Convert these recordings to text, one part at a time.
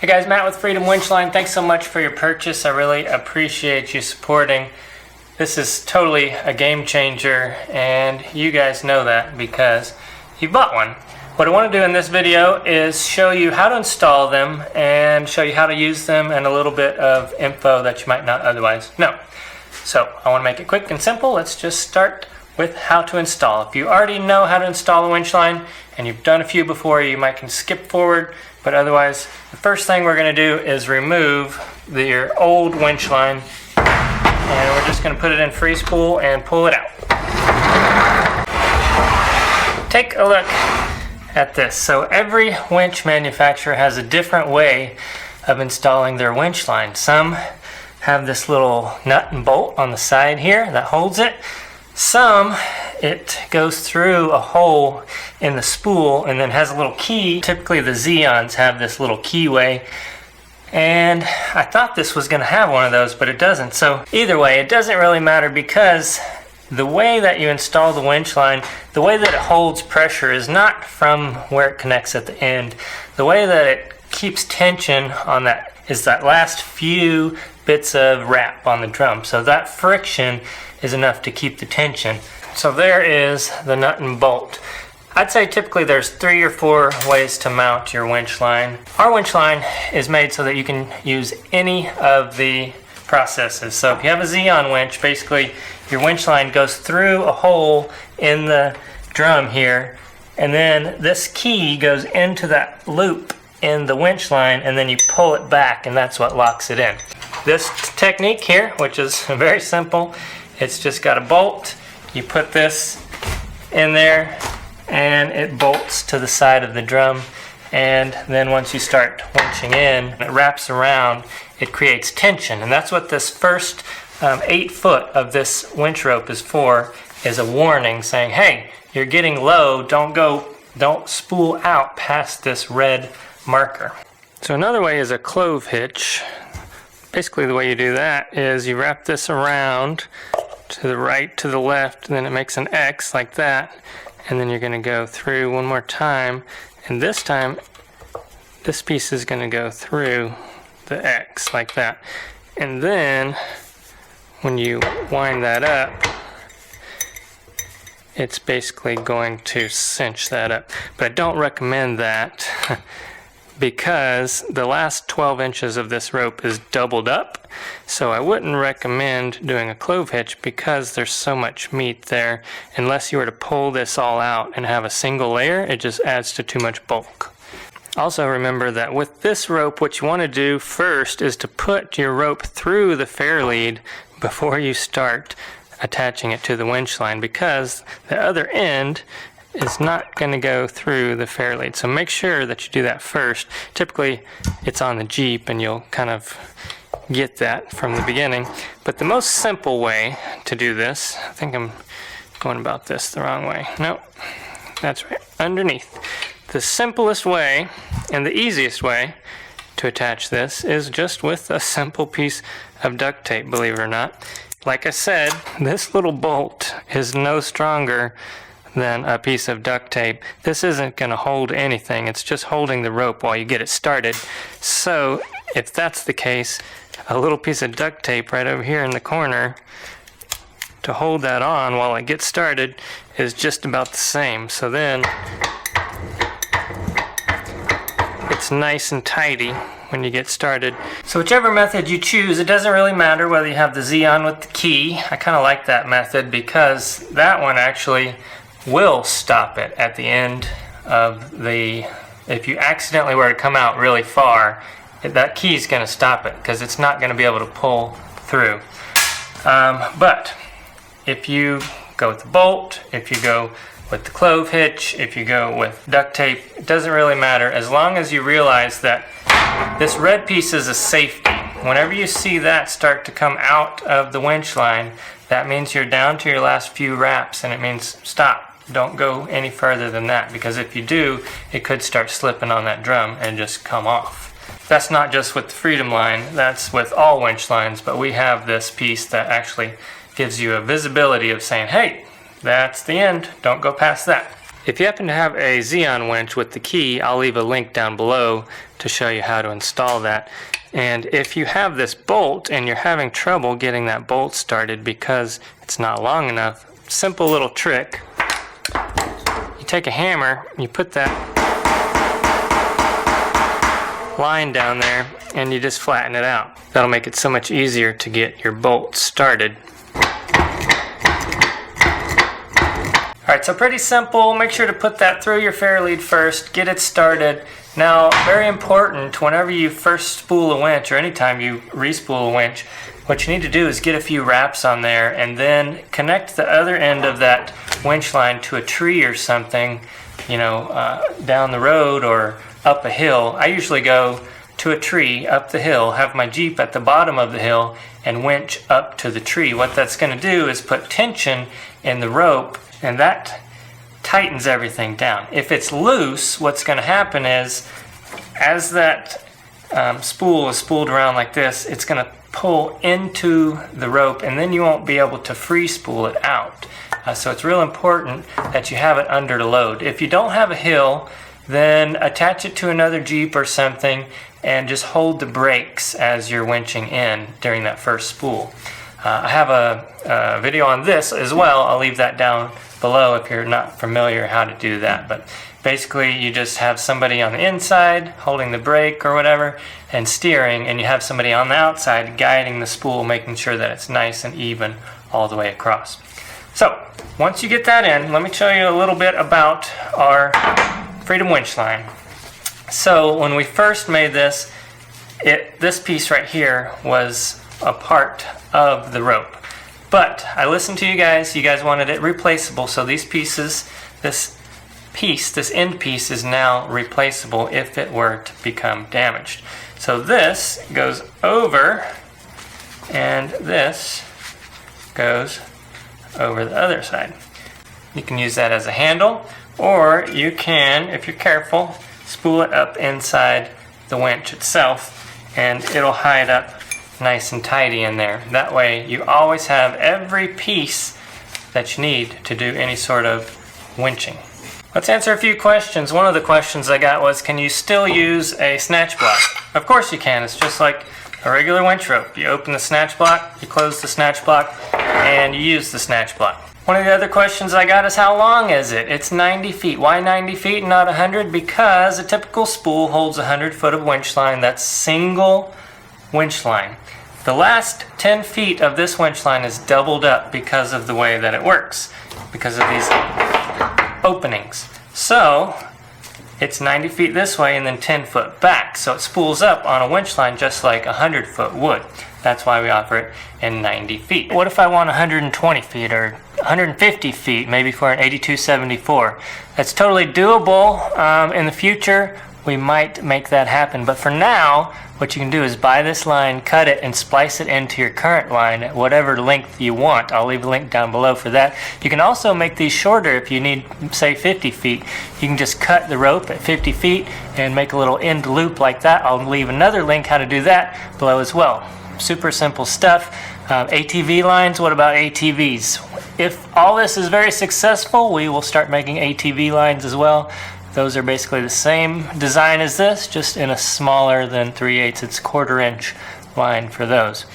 Hey guys, Matt with Bleepin Winch. Thanks so much for your purchase. I really appreciate you supporting. This is totally a game changer, and you guys know that because you bought one. What I want to do in this video is show you how to install them and show you how to use them and a little bit of info that you might not otherwise know. So I want to make it quick and simple. Let's just start with how to install. If you already know how to install a winch line and you've done a few before, you might can skip forward, but otherwise the first thing we're going to do is remove your old winch line, and we're just going to put it in free spool and pull it out. Take a look at this. So every winch manufacturer has a different way of installing their winch line. Some have this little nut and bolt on the side here that holds it. Some, it goes through a hole in the spool and then has a little key. Typically the Xeons have this little keyway, and I thought this was going to have one of those, but it doesn't. So either way, it doesn't really matter, because the way that you install the winch line, the way that it holds pressure is not from where it connects at the end. The way that it keeps tension on that is that last few bits of wrap on the drum. So that friction is enough to keep the tension. So there is the nut and bolt. I'd say typically there's 3 or 4 ways to mount your winch line. Our winch line is made so that you can use any of the processes. So if you have a Xeon winch, basically your winch line goes through a hole in the drum here, and then this key goes into that loop in the winch line, and then you pull it back, and that's what locks it in. This technique here, which is very simple, it's just got a bolt. You put this in there and it bolts to the side of the drum, and then once you start winching in, it wraps around, it creates tension, and that's what this first 8 foot of this winch rope is for, is a warning saying, hey, you're getting low, don't spool out past this red marker. So another way is a clove hitch. Basically the way you do that is you wrap this around to the right, to the left, and then it makes an X like that, and then you're going to go through one more time, and this time this piece is going to go through the X like that, and then when you wind that up, it's basically going to cinch that up. But I don't recommend that because the last 12 inches of this rope is doubled up, so I wouldn't recommend doing a clove hitch because there's so much meat there. Unless you were to pull this all out and have a single layer, it just adds to too much bulk. Also remember that with this rope, what you want to do first is to put your rope through the fair lead before you start attaching it to the winch line, because the other end is not going to go through the fair lead. So make sure that you do that first. Typically it's on the Jeep and you'll kind of get that from the beginning. But the most simple way to do this, I think I'm going about this the wrong way. Nope, that's right, underneath. The simplest way and the easiest way to attach this is just with a simple piece of duct tape, believe it or not. Like I said, this little bolt is no stronger than a piece of duct tape. This isn't going to hold anything, it's just holding the rope while you get it started. So if that's the case, a little piece of duct tape right over here in the corner to hold that on while it gets started is just about the same. So then it's nice and tidy when you get started. So whichever method you choose, it doesn't really matter whether you have the Xeon with the key. I kind of like that method because that one actually will stop it at the end of the, if you accidentally were to come out really far, that key is going to stop it because it's not going to be able to pull through. But if you go with the bolt, if you go with the clove hitch, if you go with duct tape, it doesn't really matter, as long as you realize that this red piece is a safety. Whenever you see that start to come out of the winch line, that means you're down to your last few wraps, and it means stop. Don't go any further than that, because if you do, it could start slipping on that drum and just come off. That's not just with the Freedom line, that's with all winch lines, but we have this piece that actually gives you a visibility of saying, hey, that's the end, don't go past that. If you happen to have a Xeon winch with the key, I'll leave a link down below to show you how to install that. And if you have this bolt and you're having trouble getting that bolt started because it's not long enough, simple little trick. You take a hammer, you put that line down there, and you just flatten it out. That'll make it so much easier to get your bolt started. Alright, so pretty simple. Make sure to put that through your fair lead first, get it started. Now, very important, whenever you first spool a winch or anytime you re-spool a winch, what you need to do is get a few wraps on there and then connect the other end of that winch line to a tree or something, you know, down the road or up a hill. I usually go to a tree up the hill, have my Jeep at the bottom of the hill, and winch up to the tree. What that's going to do is put tension in the rope, and that tightens everything down. If it's loose, what's going to happen is, as that spool is spooled around like this, it's going to pull into the rope, and then you won't be able to free spool it out. So it's real important that you have it under the load. If you don't have a hill, then attach it to another Jeep or something and just hold the brakes as you're winching in during that first spool. I have a video on this as well. I'll leave that down below if you're not familiar how to do that. But basically you just have somebody on the inside holding the brake or whatever and steering, and you have somebody on the outside guiding the spool, making sure that it's nice and even all the way across. So once you get that in, let me show you a little bit about our Freedom winch line. So when we first made this, this piece right here was a part of the rope. But I listened to you guys wanted it replaceable, so these pieces, this end piece is now replaceable if it were to become damaged. So this goes over, and this goes over the other side. You can use that as a handle, or you can, if you're careful, spool it up inside the winch itself, and it'll hide up nice and tidy in there. That way you always have every piece that you need to do any sort of winching. Let's answer a few questions. One of the questions I got was, can you still use a snatch block? Of course you can. It's just like a regular winch rope. You open the snatch block, you close the snatch block, and you use the snatch block. One of the other questions I got is, how long is it? It's 90 feet. Why 90 feet and not 100? Because a typical spool holds 100 foot of winch line. That's single winch line. The last 10 feet of this winch line is doubled up because of the way that it works, because of these openings. So it's 90 feet this way and then 10 foot back. So it spools up on a winch line just like 100 foot would. That's why we offer it in 90 feet. What if I want 120 feet or 150 feet, maybe for an 8274? That's totally doable. In the future, we might make that happen. But for now, what you can do is buy this line, cut it, and splice it into your current line at whatever length you want. I'll leave a link down below for that. You can also make these shorter if you need, say, 50 feet. You can just cut the rope at 50 feet and make a little end loop like that. I'll leave another link how to do that below as well. Super simple stuff. ATV lines, what about ATVs? If all this is very successful, we will start making ATV lines as well. Those are basically the same design as this, just in a smaller than 3/8, it's 1/4 inch line for those.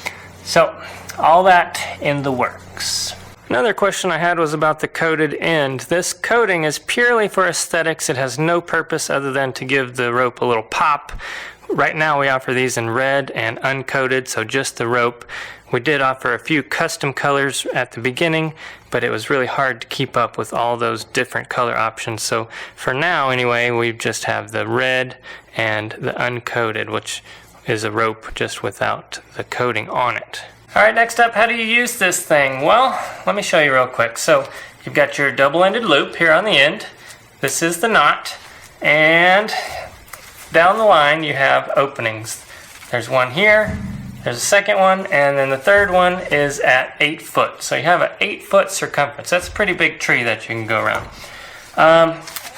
So, all that in the works. Another question I had was about the coated end. This coating is purely for aesthetics. It has no purpose other than to give the rope a little pop. Right now we offer these in red and uncoated, so just the rope. We did offer a few custom colors at the beginning, but it was really hard to keep up with all those different color options. So for now anyway, we just have the red and the uncoated, which is a rope just without the coating on it. Alright, next up, how do you use this thing? Well, let me show you real quick. So you've got your double-ended loop here on the end. This is the knot, and down the line you have openings. There's one here, there's a second one, and then the third one is at 8 foot. So you have an 8 foot circumference. That's a pretty big tree that you can go around.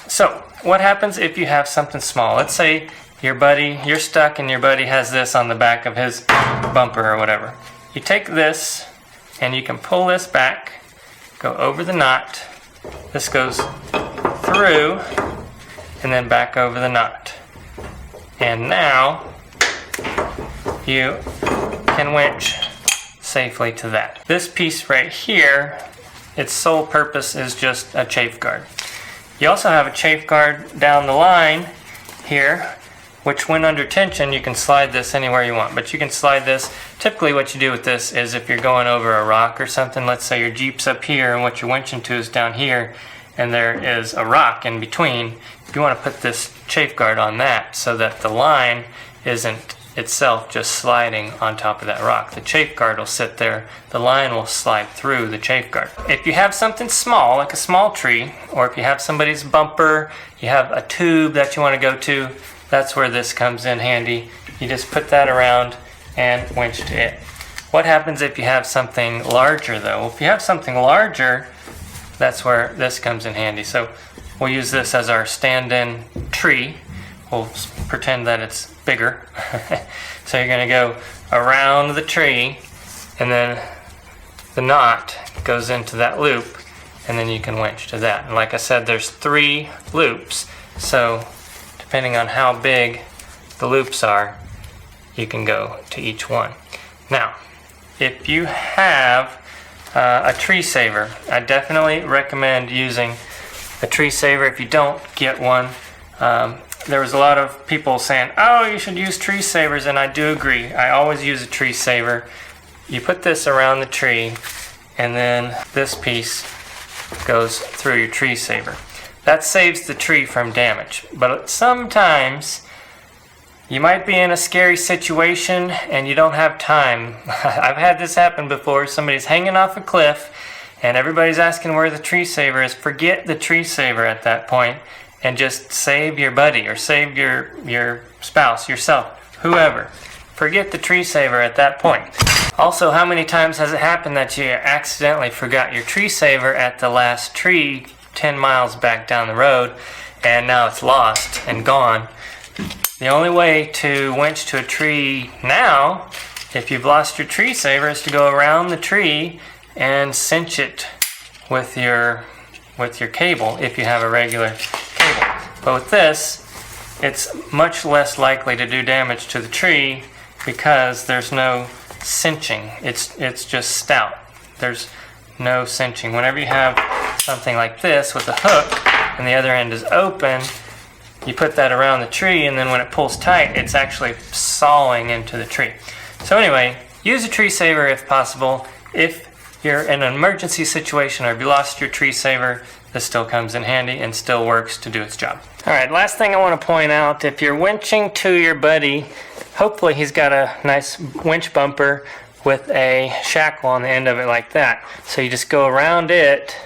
So what happens if you have something small? Let's say you're stuck and your buddy has this on the back of his bumper or whatever. You take this and you can pull this back, go over the knot. This goes through and then back over the knot. And now you can winch safely to that. This piece right here, its sole purpose is just a chafe guard. You also have a chafe guard down the line here, which when under tension you can slide this anywhere you want, but you can slide this. Typically what you do with this is if you're going over a rock or something, let's say your Jeep's up here and what you're winching to is down here and there is a rock in between, you want to put this chafe guard on that so that the line isn't itself just sliding on top of that rock. The chafe guard will sit there, the line will slide through the chafe guard. If you have something small, like a small tree, or if you have somebody's bumper, you have a tube that you want to go to, that's where this comes in handy. You just put that around and winch to it. What happens if you have something larger though? If you have something larger, that's where this comes in handy. So we'll use this as our stand-in tree. We'll pretend that it's bigger. So you're going to go around the tree and then the knot goes into that loop and then you can winch to that. And like I said, there's 3 loops. So depending on how big the loops are, you can go to each one. Now, if you have a tree saver, I definitely recommend using a tree saver. If you don't get one, there was a lot of people saying, oh, you should use tree savers, and I do agree. I always use a tree saver. You put this around the tree, and then this piece goes through your tree saver. That saves the tree from damage. But sometimes you might be in a scary situation and you don't have time. I've had this happen before. Somebody's hanging off a cliff and everybody's asking where the tree saver is. Forget the tree saver at that point and just save your buddy or save your spouse, yourself, whoever. Forget the tree saver at that point. Also, how many times has it happened that you accidentally forgot your tree saver at the last tree 10 miles back down the road and now it's lost and gone? The only way to winch to a tree now, if you've lost your tree saver, is to go around the tree and cinch it with your cable if you have a regular cable. But with this, it's much less likely to do damage to the tree because there's no cinching. It's just stout. There's no cinching. Whenever you have something like this with a hook and the other end is open, you put that around the tree and then when it pulls tight, it's actually sawing into the tree. So anyway, use a tree saver if possible. If you're in an emergency situation or if you lost your tree saver, this still comes in handy and still works to do its job. Alright, last thing I want to point out, if you're winching to your buddy, hopefully he's got a nice winch bumper with a shackle on the end of it like that. So you just go around it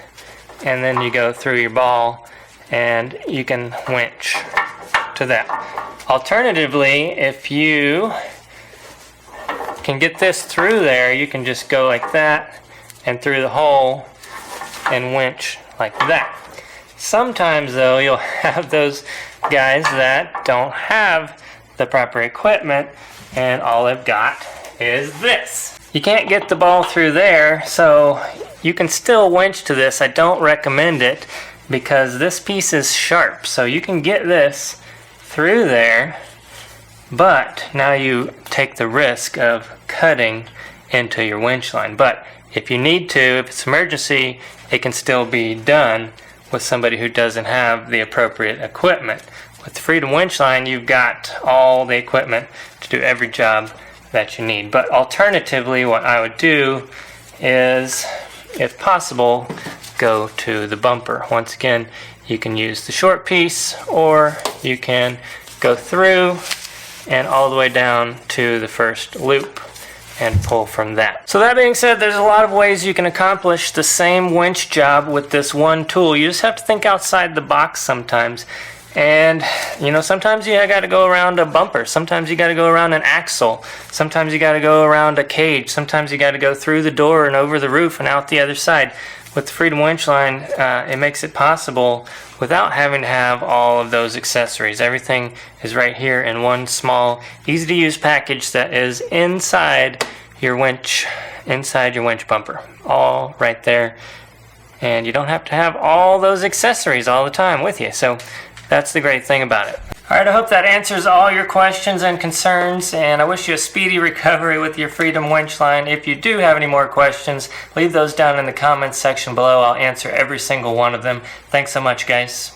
and then you go through your ball and you can winch to that. Alternatively, if you can get this through there, you can just go like that and through the hole and winch like that. Sometimes though, you'll have those guys that don't have the proper equipment and all they've got is this. You can't get the ball through there, so you can still winch to this. I don't recommend it because this piece is sharp, so you can get this through there, but now you take the risk of cutting into your winch line. But if you need to, if it's emergency, it can still be done with somebody who doesn't have the appropriate equipment. With the Freedom winch line, you've got all the equipment to do every job that you need. But alternatively, what I would do is, if possible, go to the bumper. Once again, you can use the short piece or you can go through and all the way down to the first loop and pull from that. So that being said, there's a lot of ways you can accomplish the same winch job with this one tool. You just have to think outside the box sometimes. And you know, sometimes you got to go around a bumper, sometimes you got to go around an axle, sometimes you got to go around a cage, sometimes you got to go through the door and over the roof and out the other side. With the Freedom winch line, it makes it possible without having to have all of those accessories. Everything is right here in one small, easy to use package that is inside your winch bumper, all right there and you don't have to have all those accessories all the time with you. So that's the great thing about it. Alright, I hope that answers all your questions and concerns, and I wish you a speedy recovery with your Freedom winch line. If you do have any more questions, leave those down in the comments section below. I'll answer every single one of them. Thanks so much, guys.